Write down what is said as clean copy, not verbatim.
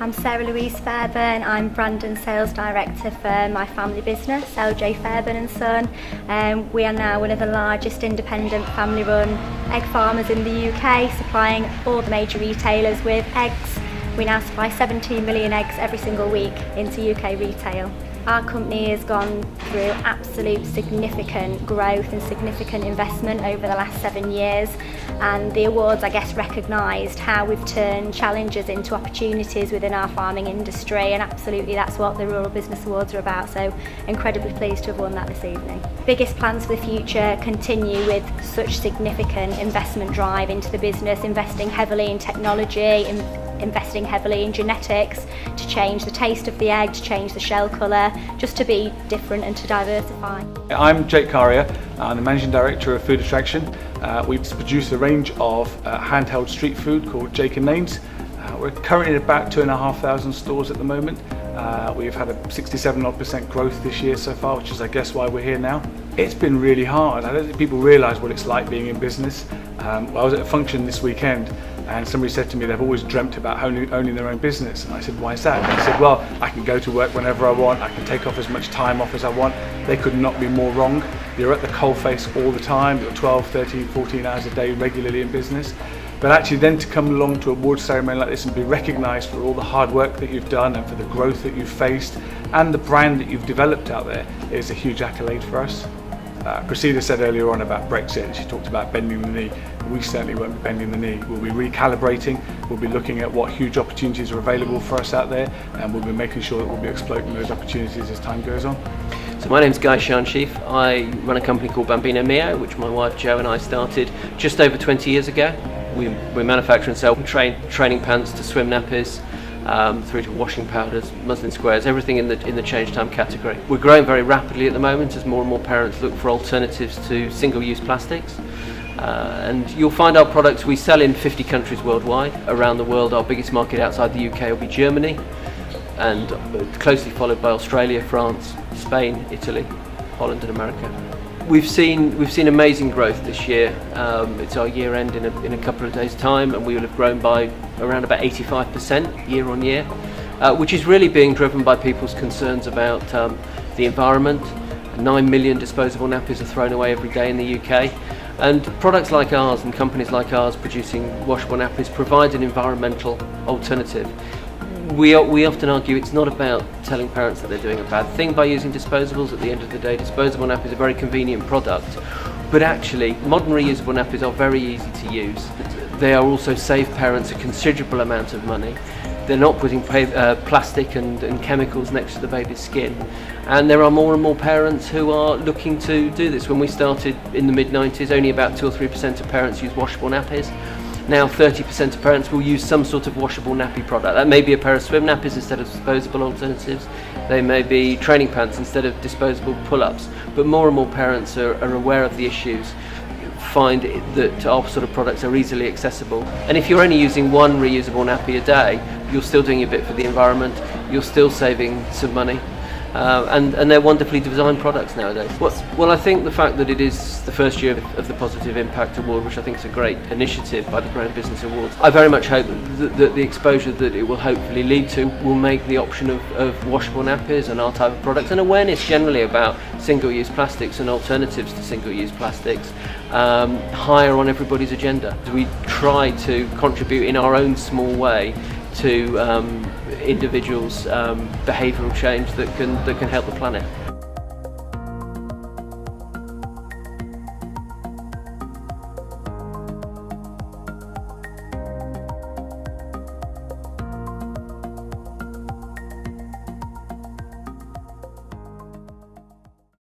I'm Louise Fairburn. I'm Brand and Sales Director for my family business, Jake Fairburn and Son. We are now one of the largest independent family-run egg farmers in the UK, supplying all the major retailers with eggs. We now supply 17 million eggs every single week into UK retail. Our company has gone through absolute significant growth and significant investment over the last 7 years, and the awards, I guess, recognised how we've turned challenges into opportunities within our farming industry, and absolutely that's what the Rural Business Awards are about, so incredibly pleased to have won that this evening. Biggest plans for the future continue with such significant investment drive into the business, investing heavily in technology, investing heavily in genetics to change the taste of the egg, to change the shell colour, just to be different and to diversify. I'm Jake Karia, I'm the Managing Director of Food Attraction. We've produced a range of handheld street food called Jake and Names. We're currently at about 2,500 stores at the moment. We've had a 67% growth this year so far, which is I guess why we're here now. It's been really hard. I don't think people realise what it's like being in business. I was at a function this weekend and somebody said to me they've always dreamt about owning their own business, and I said, why is that? And he said, well, I can go to work whenever I want, I can take off as much time off as I want. They could not be more wrong. You're at the coalface all the time, you're 12, 13, 14 hours a day regularly in business. But actually then to come along to a award ceremony like this and be recognised for all the hard work that you've done and for the growth that you've faced and the brand that you've developed out there is a huge accolade for us. Cressida said earlier on about Brexit, and she talked about bending the knee. We certainly won't be bending the knee. We'll be recalibrating, we'll be looking at what huge opportunities are available for us out there, and we'll be making sure that we'll be exploiting those opportunities as time goes on. So my name's Guy Schanschieff. I run a company called Bambino Mio, which my wife Jo and I started just over 20 years ago. We manufacture and sell training pants to swim nappies, through to washing powders, muslin squares, everything in the change time category. We're growing very rapidly at the moment as more and more parents look for alternatives to single-use plastics. And you'll find our products, we sell in 50 countries worldwide. Around the world, our biggest market outside the UK will be Germany, and closely followed by Australia, France, Spain, Italy, Holland and America. We've seen amazing growth this year. It's our year end in a couple of days' time, and we will have grown by around about 85% year on year, which is really being driven by people's concerns about the environment. 9 million disposable nappies are thrown away every day in the UK, and products like ours and companies like ours producing washable nappies provide an environmental alternative. We often argue it's not about telling parents that they're doing a bad thing by using disposables. At the end of the day, disposable nappies are a very convenient product, but actually modern reusable nappies are very easy to use. They are also save parents a considerable amount of money. They're not putting plastic and chemicals next to the baby's skin, and there are more and more parents who are looking to do this. When we started in the mid-90s, only about 2 or 3% of parents used washable nappies. Now 30% of parents will use some sort of washable nappy product. That may be a pair of swim nappies instead of disposable alternatives. They may be training pants instead of disposable pull-ups. But more and more parents are aware of the issues, find that our sort of products are easily accessible. And if you're only using one reusable nappy a day, you're still doing a bit for the environment, you're still saving some money. And they're wonderfully designed products nowadays. Well, I think the fact that it is the first year of the Positive Impact Award, which I think is a great initiative by the Brand Business Awards, I very much hope that the exposure that it will hopefully lead to will make the option of washable nappies and our type of products, and awareness generally about single-use plastics and alternatives to single-use plastics, higher on everybody's agenda. We try to contribute in our own small way to individuals' behavioural change that can help the planet.